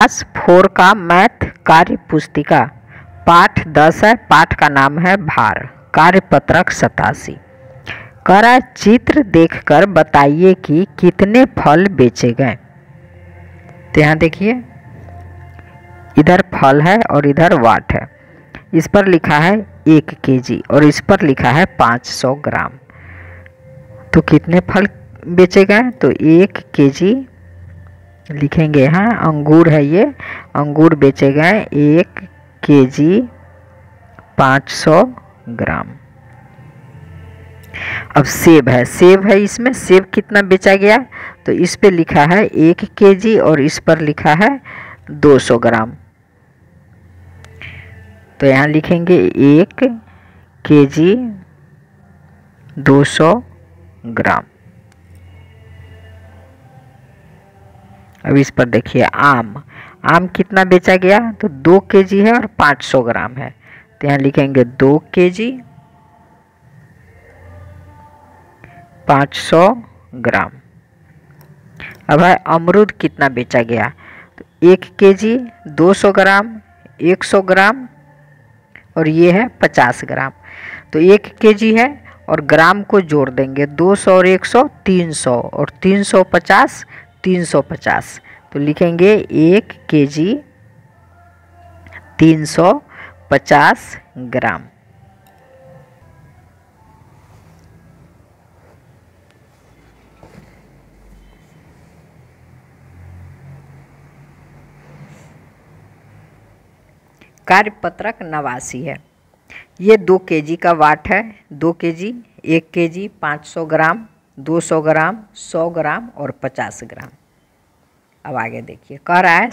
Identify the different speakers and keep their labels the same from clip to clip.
Speaker 1: Class 4 का math कार्य पुस्तिका पाठ 10 है। पाठ का नाम है भार। कार्यपत्रक 87। कह रहा है चित्र देखकर बताइए कि कितने फल बेचे गए। तो यहाँ देखिए, इधर फल है और इधर वाट है। इस पर लिखा है 1 केजी और इस पर लिखा है 500 ग्राम। तो कितने फल बेचे गए? तो 1 केजी लिखेंगे। हाँ, अंगूर है, ये अंगूर बेचे गए 1 केजी 500 ग्राम। अब सेब है, इसमें सेब कितना बेचा गया? तो इस पे लिखा है 1 केजी और इस पर लिखा है 200 ग्राम। तो यहाँ लिखेंगे 1 केजी 200 ग्राम। अब इस पर देखिए आम कितना बेचा गया? तो 2 केजी है और 500 ग्राम है। तो यहाँ लिखेंगे 2 केजी 500 ग्राम। अब है अमरूद कितना बेचा गया? तो 1 केजी 200 ग्राम, 100 ग्राम और ये है 50 ग्राम। तो 1 केजी है और ग्राम को जोड़ देंगे, 200 और 100 300 और 350 350। तो लिखेंगे 1 केजी 350 ग्राम। कार्यपत्रक 89 है। ये 2 केजी का वाट है। 2 केजी, 1 केजी 500 ग्राम, 200 ग्राम, 100 ग्राम और 50 ग्राम। अब आगे देखिए, कह रहा है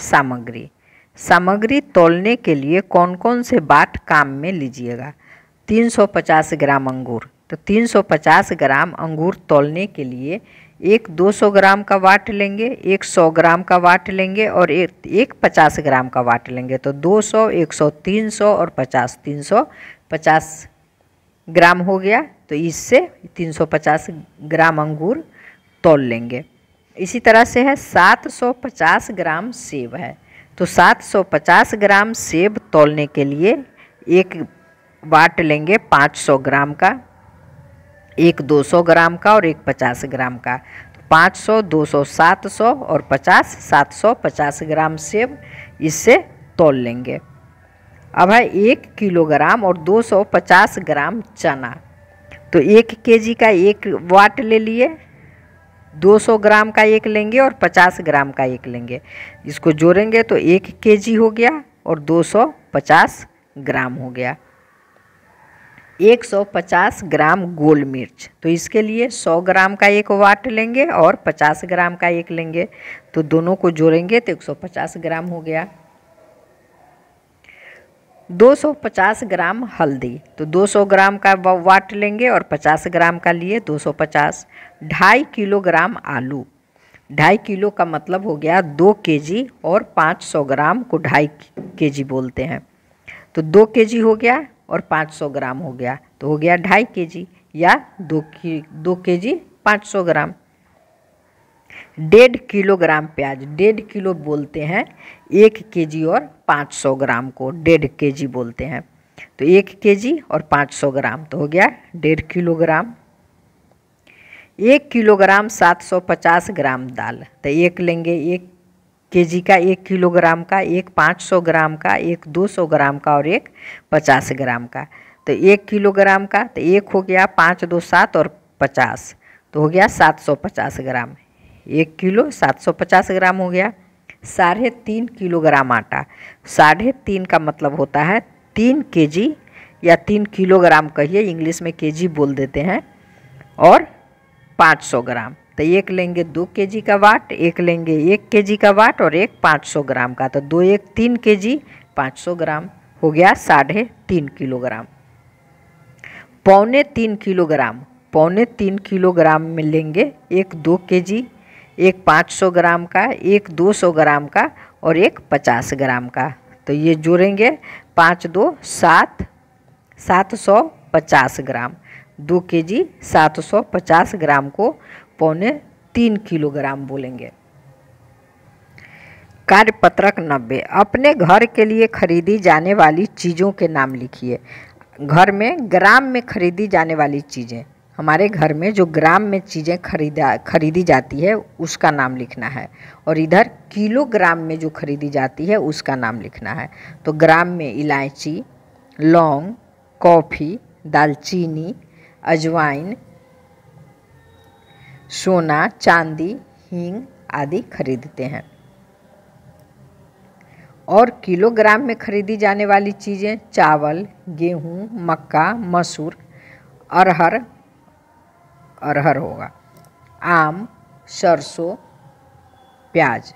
Speaker 1: सामग्री तौलने के लिए कौन कौन से बाट काम में लीजिएगा। 350 ग्राम अंगूर। तो 350 ग्राम अंगूर तौलने के लिए एक 200 ग्राम का वाट लेंगे, एक 100 ग्राम का वाट लेंगे और एक 50 ग्राम का वाट लेंगे। तो 200, 100, 300 और 50 350 ग्राम हो गया। तो इससे 350 ग्राम अंगूर तौल लेंगे। इसी तरह से है 750 ग्राम सेब है। तो 750 ग्राम सेब तौलने के लिए एक वाट लेंगे 500 ग्राम का, एक 200 ग्राम का और एक 50 ग्राम का। तो 500, 200, 700 और 50 750 ग्राम सेब इससे तौल लेंगे। अब है 1 किलोग्राम और 250 ग्राम चना। तो 1 केजी का एक वाट ले लिए, 200 ग्राम का एक लेंगे और 50 ग्राम का एक लेंगे। इसको जोड़ेंगे तो 1 केजी हो गया और 250 ग्राम हो गया। 150 ग्राम गोल मिर्च। तो इसके लिए 100 ग्राम का एक वाट लेंगे और 50 ग्राम का एक लेंगे। तो दोनों को जोड़ेंगे तो 150 ग्राम हो गया। 250 ग्राम हल्दी। तो 200 ग्राम का वाट लेंगे और 50 ग्राम का लिए 250। 2.5 किलोग्राम आलू। 2.5 किलो का मतलब हो गया 2 केजी और 500 ग्राम को 2.5 केजी बोलते हैं। तो 2 केजी हो गया और 500 ग्राम हो गया। तो हो गया 2.5 केजी या 2 केजी 500 ग्राम। 1.5 किलोग्राम प्याज। 1.5 किलो बोलते हैं 1 केजी और 500 ग्राम को 1.5 केजी बोलते हैं। तो 1 केजी और 500 ग्राम तो हो गया 1.5 किलोग्राम। 1 किलोग्राम 750 ग्राम दाल। तो एक लेंगे 1 केजी का, 1 किलोग्राम का, एक 500 ग्राम का, एक 200 ग्राम का और एक 50 ग्राम का। तो 1 किलोग्राम का तो एक हो गया 5 2 7 और 50 तो हो गया 750 ग्राम। 1 किलो 750 ग्राम हो गया। 3.5 किलोग्राम आटा। 3.5 का मतलब होता है 3 केजी या 3 किलोग्राम कहिए, इंग्लिश में केजी बोल देते हैं, और 500 ग्राम। तो एक लेंगे 2 केजी का वाट, एक लेंगे 1 केजी का वाट और एक 500 ग्राम का। तो 2 1 3 केजी 500 ग्राम हो गया 3.5 किलोग्राम। 3.25 किलोग्राम। 3.25 किलोग्राम में लेंगे एक 2 केजी, एक 500 ग्राम का, एक 200 ग्राम का और एक 50 ग्राम का। तो ये जोड़ेंगे 5 2 7 750 ग्राम। 2 केजी 750 ग्राम को 3.25 किलोग्राम बोलेंगे। कार्यपत्रक 90। अपने घर के लिए खरीदी जाने वाली चीज़ों के नाम लिखिए। घर में ग्राम में खरीदी जाने वाली चीज़ें, हमारे घर में जो ग्राम में चीज़ें खरीदी जाती है उसका नाम लिखना है, और इधर किलोग्राम में जो खरीदी जाती है उसका नाम लिखना है। तो ग्राम में इलायची, लौंग, कॉफ़ी, दालचीनी, अजवाइन, सोना, चांदी, हींग आदि खरीदते हैं। और किलोग्राम में खरीदी जाने वाली चीज़ें चावल, गेहूँ, मक्का, मसूर, अरहर होगा, आम, सरसों, प्याज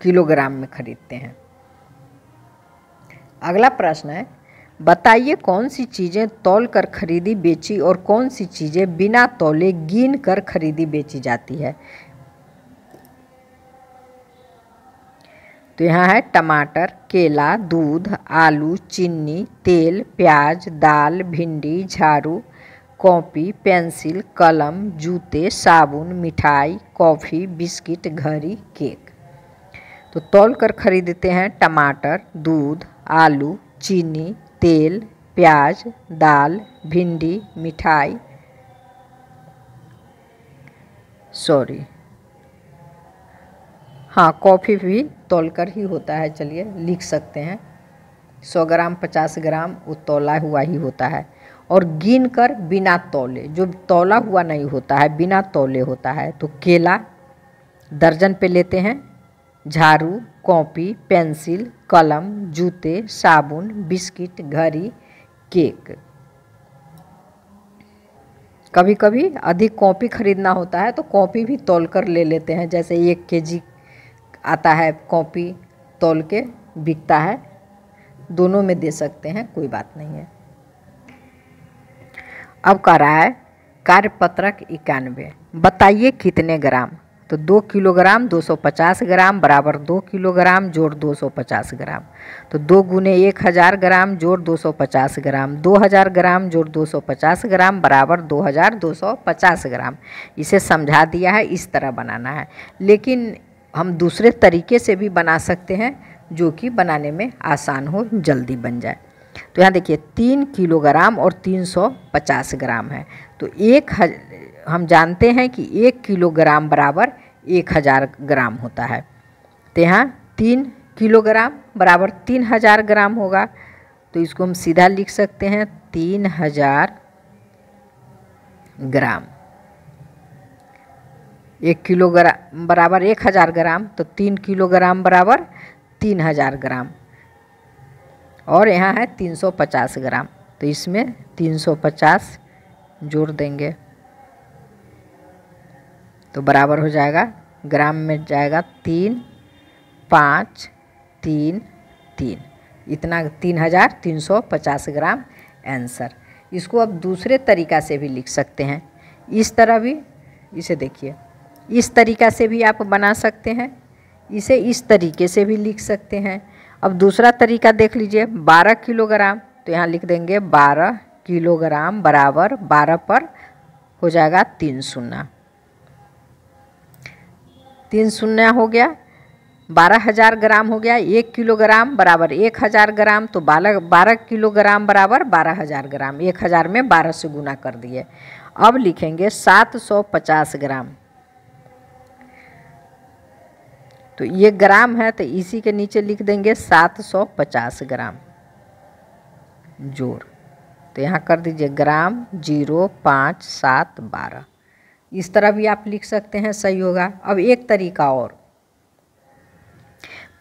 Speaker 1: किलोग्राम में खरीदते हैं। अगला प्रश्न है, बताइए कौन सी चीज़ें तौल कर खरीदी बेची और कौन सी चीज़ें बिना तौले गिन कर खरीदी बेची जाती है। तो यहाँ है टमाटर, केला, दूध, आलू, चीनी, तेल, प्याज, दाल, भिंडी, झाड़ू, कॉपी, पेंसिल, कलम, जूते, साबुन, मिठाई, कॉफ़ी, बिस्किट, घड़ी, केक। तो तौल कर खरीदते हैं टमाटर, दूध, आलू, चीनी, तेल, प्याज, दाल, भिंडी, मिठाई, कॉफ़ी भी तौलकर ही होता है, चलिए लिख सकते हैं। 100 ग्राम 50 ग्राम वो तौला हुआ ही होता है। और गिन कर बिना तौले, जो तौला हुआ नहीं होता है बिना तौले होता है। तो केला दर्जन पे लेते हैं, झाड़ू, कॉपी, पेंसिल, कलम, जूते, साबुन, बिस्किट, घड़ी, केक। कभी कभी अधिक कॉपी खरीदना होता है तो कॉपी भी तौल कर ले लेते हैं, जैसे 1 केजी आता है कॉपी तौल के बिकता है, दोनों में दे सकते हैं, कोई बात नहीं है। अब कह रहा है कार्यपत्रक 91, बताइए कितने ग्राम। तो 2 किलोग्राम 250 ग्राम बराबर 2 किलोग्राम जोड़ 250 ग्राम। तो 2 गुने 1000 ग्राम जोड़ 250 ग्राम, 2000 ग्राम जोड़ 250 ग्राम बराबर 2250 ग्राम। इसे समझा दिया है, इस तरह बनाना है। लेकिन हम दूसरे तरीके से भी बना सकते हैं जो कि बनाने में आसान हो, जल्दी बन जाए। तो यहाँ देखिए 3 किलोग्राम और 350 ग्राम है। तो हम जानते हैं कि 1 किलोग्राम बराबर 1000 ग्राम होता है। तो यहाँ 3 किलोग्राम बराबर 3000 ग्राम होगा। तो इसको हम सीधा लिख सकते हैं 3000 ग्राम। 1 किलोग्राम बराबर 1000 ग्राम, तो 3 किलोग्राम बराबर 3000 ग्राम। और यहाँ है 350 ग्राम, तो इसमें 350 जोड़ देंगे तो बराबर हो जाएगा, ग्राम में जाएगा 3, 5, 3, 3, इतना 3350 ग्राम आंसर। इसको अब दूसरे तरीक़ा से भी लिख सकते हैं, इस तरह भी। इसे देखिए, इस तरीक़ा से भी आप बना सकते हैं, इसे इस तरीके से भी लिख सकते हैं। अब दूसरा तरीका देख लीजिए, 12 किलोग्राम, तो यहाँ लिख देंगे 12 किलोग्राम बराबर 12 पर हो जाएगा 3 शून्य, 3 शून्य हो गया। 12000 ग्राम हो गया। 1 किलोग्राम बराबर 1000 ग्राम, तो 12 किलोग्राम बराबर 12000 ग्राम। 1000 में 12 से गुना कर दिए। अब लिखेंगे 750 ग्राम। तो ये ग्राम है तो इसी के नीचे लिख देंगे 750 ग्राम जोड़। तो यहाँ कर दीजिए ग्राम 0, 5, 7, 12। इस तरह भी आप लिख सकते हैं, सही होगा। अब एक तरीका और,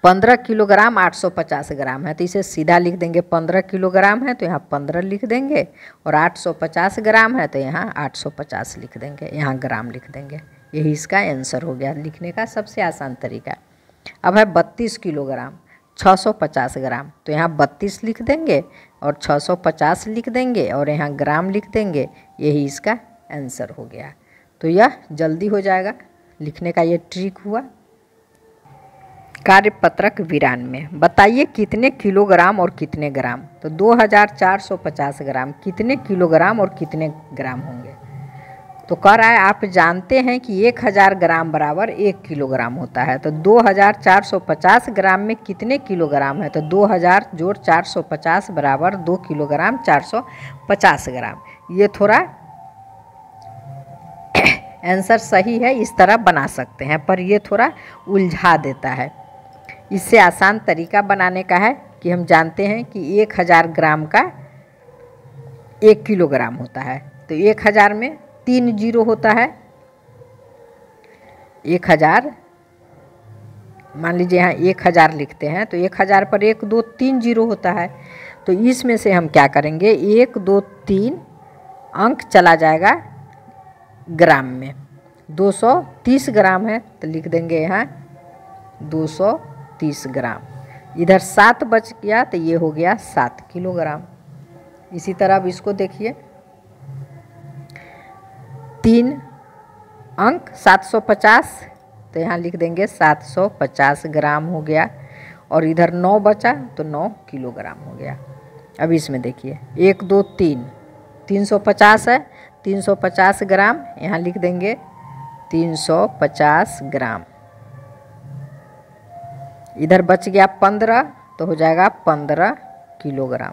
Speaker 1: 15 किलोग्राम 850 ग्राम है, तो इसे सीधा लिख देंगे 15 किलोग्राम है तो यहाँ 15 लिख देंगे, और 850 ग्राम है तो यहाँ 850 लिख देंगे, यहाँ ग्राम लिख देंगे। यही इसका आंसर हो गया, लिखने का सबसे आसान तरीका। अब है 32 किलोग्राम 650 ग्राम, तो यहाँ 32 लिख देंगे और 650 लिख देंगे और यहाँ ग्राम लिख देंगे। यही इसका आंसर हो गया। तो यह जल्दी हो जाएगा, लिखने का ये ट्रिक हुआ। कार्यपत्रक 92, बताइए कितने किलोग्राम और कितने ग्राम। तो 2450 ग्राम कितने किलोग्राम और कितने ग्राम होंगे। तो कह रहा है आप जानते हैं कि 1000 ग्राम बराबर 1 किलोग्राम होता है। तो 2450 ग्राम में कितने किलोग्राम है? तो 2000 जोड़ 450 बराबर 2 किलोग्राम 450 ग्राम। ये थोड़ा आंसर सही है, इस तरह बना सकते हैं, पर ये थोड़ा उलझा देता है। इससे आसान तरीका बनाने का है कि हम जानते हैं कि 1000 ग्राम का 1 किलोग्राम होता है। तो 1000 में 3 जीरो होता है। 1000 मान लीजिए यहाँ 1000 लिखते हैं तो 1000 पर 1 2 3 जीरो होता है। तो इसमें से हम क्या करेंगे, 1 2 3 अंक चला जाएगा ग्राम में। 230 ग्राम है तो लिख देंगे यहाँ 230 ग्राम। इधर 7 बच गया तो ये हो गया 7 किलोग्राम। इसी तरह अब इसको देखिए, 3 अंक 750 तो यहाँ लिख देंगे 750 ग्राम हो गया। और इधर 9 बचा तो 9 किलोग्राम हो गया। अब इसमें देखिए 1 2 3 350 है, 350 ग्राम यहाँ लिख देंगे 350 ग्राम। इधर बच गया 15 तो हो जाएगा 15 किलोग्राम।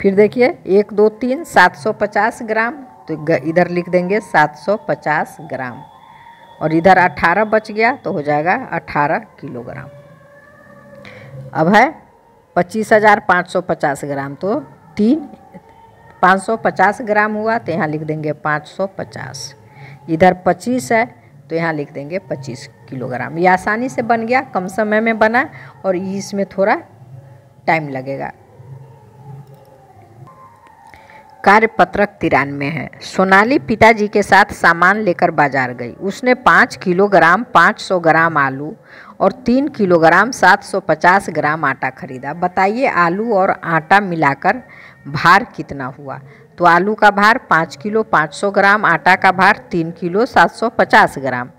Speaker 1: फिर देखिए 1 2 3 750 ग्राम तो इधर लिख देंगे 750 ग्राम। और इधर 18 बच गया तो हो जाएगा 18 किलोग्राम। अब है 25,550 ग्राम तो 550 ग्राम हुआ तो यहाँ लिख देंगे 550। इधर 25 है तो यहाँ लिख देंगे 25 किलोग्राम। ये आसानी से बन गया, कम समय में बना और इसमें थोड़ा टाइम लगेगा। कार्यपत्रक 93 है। सोनाली पिताजी के साथ सामान लेकर बाजार गई। उसने 5 किलोग्राम 500 ग्राम आलू और 3 किलोग्राम 750 ग्राम आटा खरीदा। बताइए आलू और आटा मिलाकर भार कितना हुआ? तो आलू का भार 5 किलो 500 ग्राम, आटा का भार 3 किलो 750 ग्राम।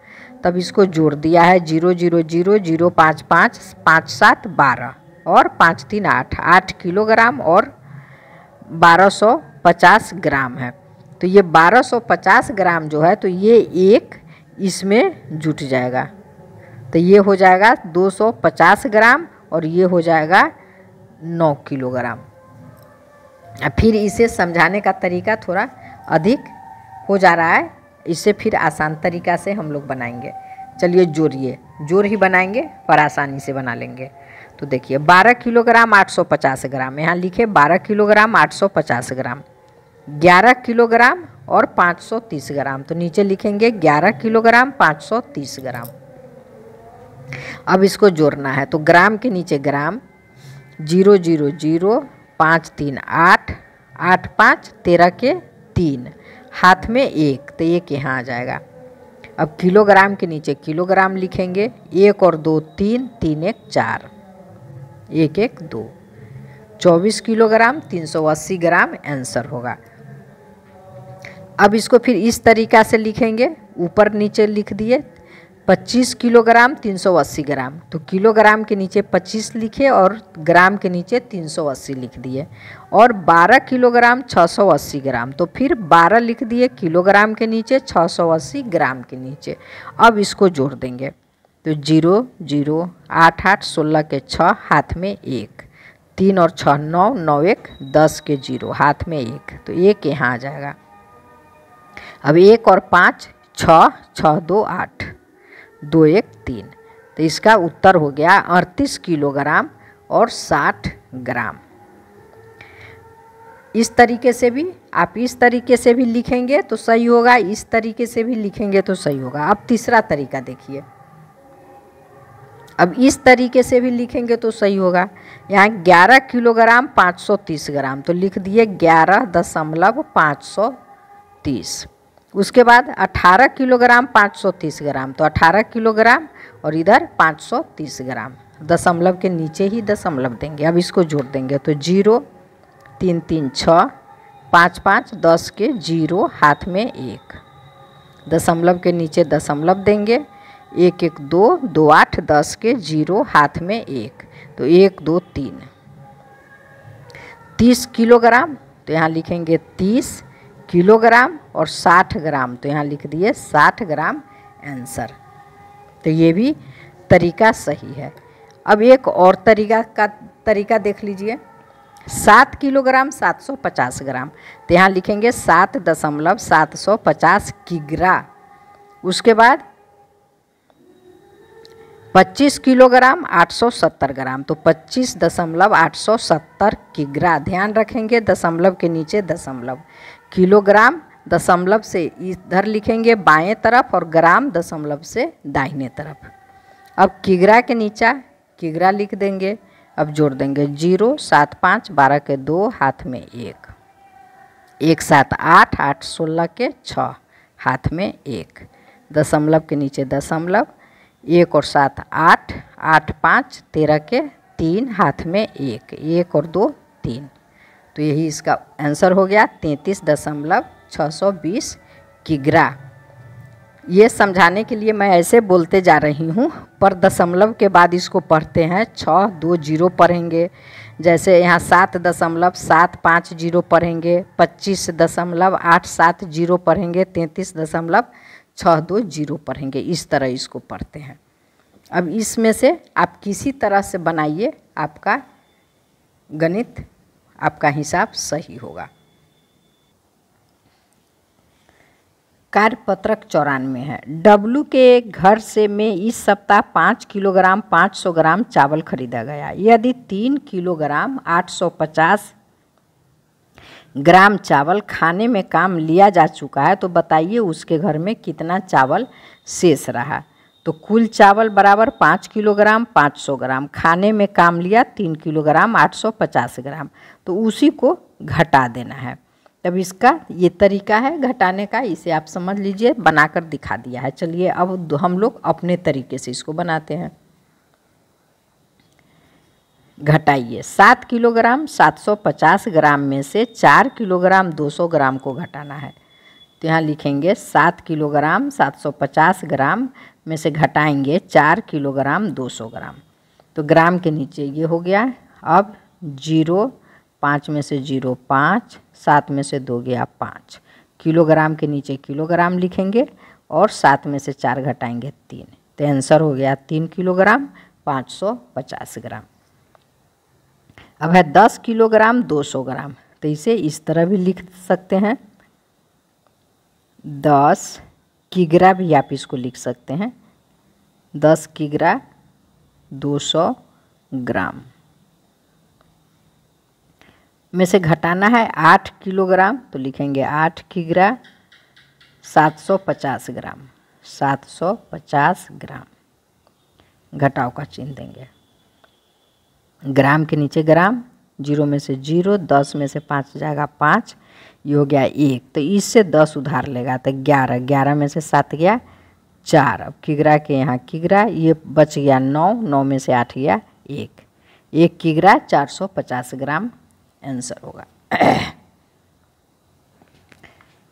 Speaker 1: तब इसको जोड़ दिया है 0 0 0 0 5 5 5 7 12 और 5 3 8 8 किलोग्राम और 1250 ग्राम है। तो ये 1250 ग्राम जो है तो ये एक इसमें जुट जाएगा। तो ये हो जाएगा 250 ग्राम और ये हो जाएगा 9 किलोग्राम। फिर इसे समझाने का तरीका थोड़ा अधिक हो जा रहा है, इससे फिर आसान तरीका से हम लोग बनाएंगे। चलिए जोड़िए, जोड़ ही बनाएंगे पर आसानी से बना लेंगे। तो देखिए 12 किलोग्राम 850 ग्राम, यहाँ लिखे 12 किलोग्राम 850 ग्राम, 11 किलोग्राम और 530 ग्राम। तो नीचे लिखेंगे 11 किलोग्राम 530 ग्राम। अब इसको जोड़ना है तो ग्राम के नीचे ग्राम, 0 0 0 5 3 8 8 5 13 के 3, हाथ में 1 तो 1 यहाँ आ जाएगा। अब किलोग्राम के नीचे किलोग्राम लिखेंगे, 1 और 2 3 3 1 4 1 1 2, 24 किलोग्राम 380 ग्राम आंसर होगा। अब इसको फिर इस तरीक़ा से लिखेंगे, ऊपर नीचे लिख दिए 25 किलोग्राम 380 ग्राम। तो किलोग्राम के नीचे 25 लिखे और ग्राम के नीचे 380 लिख दिए। और 12 किलोग्राम 680 ग्राम, तो फिर 12 लिख दिए किलोग्राम के नीचे, 680 ग्राम के नीचे। अब इसको जोड़ देंगे तो 0 0 8 8 16 के 6, हाथ में 1, 3 और 6 9 9 1 10 के 0, हाथ में 1 तो 1 यहाँ आ जाएगा। अब 1 और 5 6 6 2 8 2 1 3, तो इसका उत्तर हो गया 38 किलोग्राम और 60 ग्राम। इस तरीके से भी आप इस तरीके से भी लिखेंगे तो सही होगा, इस तरीके से भी लिखेंगे तो सही होगा। अब तीसरा तरीका देखिए, अब इस तरीके से भी लिखेंगे तो सही होगा। यहाँ 11 किलोग्राम 530 ग्राम, तो लिख दिए 11.530। उसके बाद 18 किलोग्राम 530 ग्राम, तो 18 किलोग्राम और इधर 530 ग्राम, दशमलव के नीचे ही दशमलव देंगे। अब इसको जोड़ देंगे तो 0 3 3 6 5 5 10 के 0, हाथ में 1, दशमलव के नीचे दशमलव देंगे। 1 1 2 2 8 10 के 0, हाथ में 1, तो 1 2 3। 30 किलोग्राम तो यहाँ लिखेंगे 30 किलोग्राम, और 60 ग्राम तो यहाँ लिख दिए 60 ग्राम आंसर। तो ये भी तरीका सही है। अब एक और तरीका देख लीजिए। 7 किलोग्राम 750 ग्राम तो यहाँ लिखेंगे 7.750 किग्रा। उसके बाद 25 किलोग्राम 870 ग्राम तो 25.870 किग्रा। ध्यान रखेंगे दशमलव के नीचे दशमलव, किलोग्राम दशमलव से इधर लिखेंगे बाएं तरफ और ग्राम दशमलव से दाहिने तरफ। अब किग्रा के नीचे किग्रा लिख देंगे। अब जोड़ देंगे 0 7 5 12 के 2 हाथ में 1, 1 7 8 8 16 के 6 हाथ में 1, दशमलव के नीचे दशमलव, 1 और 7 8 8 5 13 के 3 हाथ में 1, 1 और 2 3। तो यही इसका आंसर हो गया 33.620 किग्रा। ये समझाने के लिए मैं ऐसे बोलते जा रही हूँ, पर दशमलव के बाद इसको पढ़ते हैं 6 2 0 पढ़ेंगे। जैसे यहाँ 7.750 पढ़ेंगे, 25.870 पढ़ेंगे, 33.620 पढ़ेंगे। इस तरह इसको पढ़ते हैं। अब इसमें से आप किसी तरह से बनाइए, आपका गणित, आपका हिसाब सही होगा। कार्यपत्रक 94 है। डब्लू के घर से में इस सप्ताह 5 किलोग्राम 500 ग्राम चावल खरीदा गया। यदि 3 किलोग्राम 850 ग्राम चावल खाने में काम लिया जा चुका है तो बताइए उसके घर में कितना चावल शेष रहा। तो कुल चावल बराबर 5 किलोग्राम 500 ग्राम, खाने में काम लिया 3 किलोग्राम 850 ग्राम, तो उसी को घटा देना है। तब इसका ये तरीका है घटाने का, इसे आप समझ लीजिए, बनाकर दिखा दिया है। चलिए अब हम लोग अपने तरीके से इसको बनाते हैं। घटाइए 7 किलोग्राम 750 ग्राम में से 4 किलोग्राम 200 ग्राम को घटाना है। तो यहाँ लिखेंगे 7 किलोग्राम 750 ग्राम में से घटाएंगे 4 किलोग्राम 200 ग्राम। तो ग्राम के नीचे ये हो गया। अब 0, 5 में से 0 5, 7 में से 2 गया 5, किलोग्राम के नीचे किलोग्राम लिखेंगे और 7 में से 4 घटाएंगे 3। तो आंसर हो गया 3 किलोग्राम 550 ग्राम। अब है 10 किलोग्राम 200 ग्राम, तो इसे इस तरह भी लिख सकते हैं, 10 किग्रा भी आप इसको लिख सकते हैं, 10 किग्रा 200 ग्राम में से घटाना है 8 किलोग्राम, तो लिखेंगे 8 किग्रा 750 ग्राम, 750 ग्राम, घटाव का चिन्ह देंगे। ग्राम के नीचे ग्राम, 0 में से 0, 10 में से 5 जाएगा 5, ये हो गया 1, तो इससे 10 उधार लेगा तो 11, 11 में से 7 गया 4। अब किग्रा के यहाँ किग्रा, ये बच गया 9, 9 में से 8 गया 1, 1 किग्रा 450 ग्राम आंसर होगा।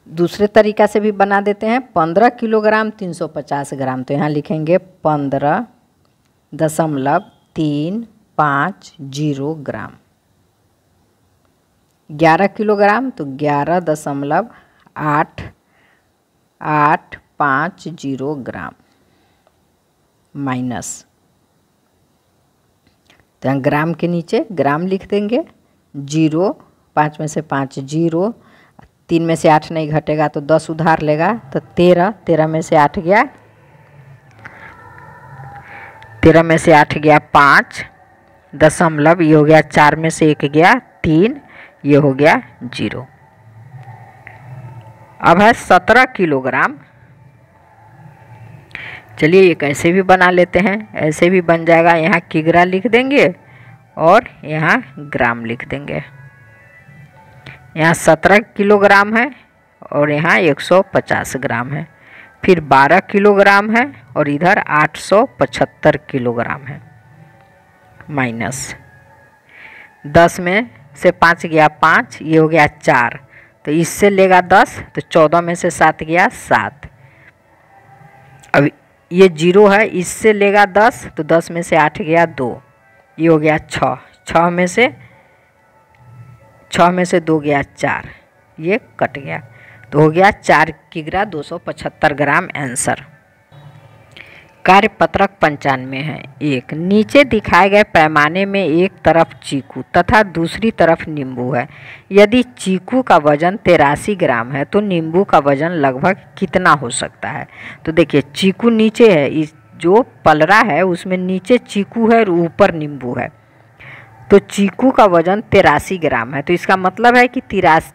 Speaker 1: दूसरे तरीका से भी बना देते हैं। 15 किलोग्राम 350 ग्राम, तो यहाँ लिखेंगे 15.350 ग्राम। 11 किलोग्राम तो 11.8850 ग्राम माइनस, तो यहाँ ग्राम के नीचे ग्राम लिख देंगे, 0, 5 में से 5 0, 3 में से 8 नहीं घटेगा तो 10 उधार लेगा तो 13, 13 में से 8 गया, 13 में से 8 गया 5, दशमलव, ये हो गया 4 में से 1 गया 3, ये हो गया 0। अब है 17 किलोग्राम। चलिए ये कैसे भी बना लेते हैं, ऐसे भी बन जाएगा। यहाँ किग्रा लिख देंगे और यहाँ ग्राम लिख देंगे। यहाँ 17 किलोग्राम है और यहाँ 150 ग्राम है, फिर 12 किलोग्राम है और इधर 875 किलोग्राम है माइनस, 10 में से 5 गया 5, ये हो गया 4, तो इससे लेगा 10, तो 14 में से 7 गया 7। अब ये 0 है, इससे लेगा 10, तो 10 में से 8 गया 2, ये हो गया 6, 6 में से 6 में से 2 गया 4, ये कट गया तो हो गया 4 किग्रा 275 ग्राम आंसर। कार्यपत्रक 95 है। 1, नीचे दिखाए गए पैमाने में एक तरफ चीकू तथा दूसरी तरफ नींबू है। यदि चीकू का वजन 83 ग्राम है तो नींबू का वजन लगभग कितना हो सकता है। तो देखिए चीकू नीचे है, इस जो पलरा है उसमें नीचे चीकू है और ऊपर नींबू है। तो चीकू का वजन 83 ग्राम है तो इसका मतलब है कि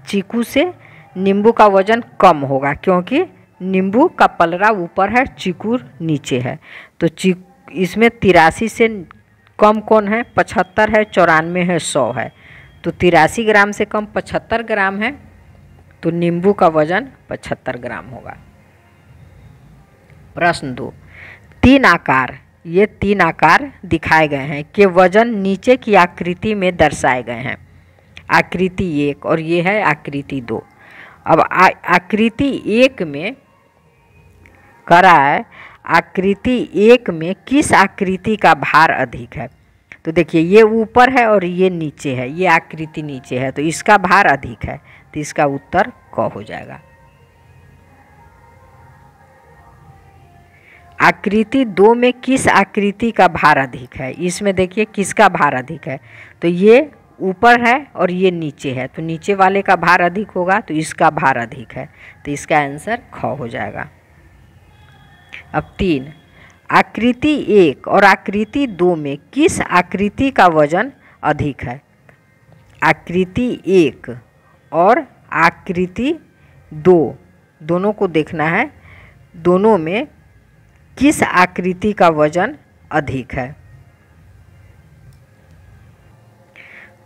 Speaker 1: चीकू से नींबू का वजन कम होगा, क्योंकि नींबू का पलरा ऊपर है, चीकू नीचे है। तो इसमें 83 से कम कौन है, 75 है, 94 है, 100 है। तो 83 ग्राम से कम 75 ग्राम है तो नींबू का वजन 75 ग्राम होगा। प्रश्न 2, 3 आकार, ये 3 आकार दिखाए गए हैं कि वजन नीचे की आकृति में दर्शाए गए हैं। आकृति 1 और ये है आकृति 2। अब आकृति 1 में करा है, आकृति 1 में किस आकृति का भार अधिक है। तो देखिए ये ऊपर है और ये नीचे है, ये आकृति नीचे है तो इसका भार अधिक है, तो इसका उत्तर क हो जाएगा। आकृति 2 में किस आकृति का भार अधिक है। इसमें देखिए किसका भार अधिक है, तो ये ऊपर है और ये नीचे है तो नीचे वाले का भार अधिक होगा तो इसका भार अधिक है, तो इसका आंसर ख हो जाएगा। अब 3, आकृति 1 और आकृति 2 में किस आकृति का वजन अधिक है। आकृति 1 और आकृति 2 दोनों को देखना है, दोनों में किस आकृति का वजन अधिक है।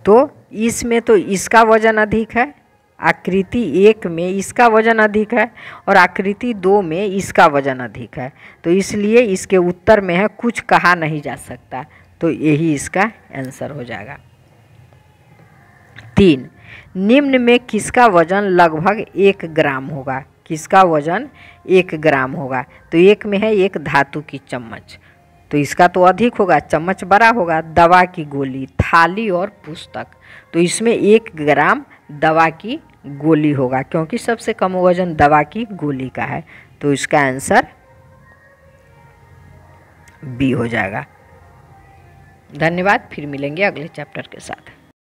Speaker 1: तो इसमें तो इसका वजन अधिक है, आकृति 1 में इसका वजन अधिक है और आकृति 2 में इसका वजन अधिक है, तो इसलिए इसके उत्तर में है कुछ कहा नहीं जा सकता, तो यही इसका आंसर हो जाएगा। 3, निम्न में किसका वजन लगभग 1 ग्राम होगा। किसका वजन 1 ग्राम होगा, तो 1 में है एक धातु की चम्मच, तो इसका तो अधिक होगा, चम्मच बड़ा होगा। दवा की गोली, थाली और पुस्तक, तो इसमें 1 ग्राम दवा की गोली होगा, क्योंकि सबसे कम वजन दवा की गोली का है, तो इसका आंसर बी हो जाएगा। धन्यवाद, फिर मिलेंगे अगले चैप्टर के साथ।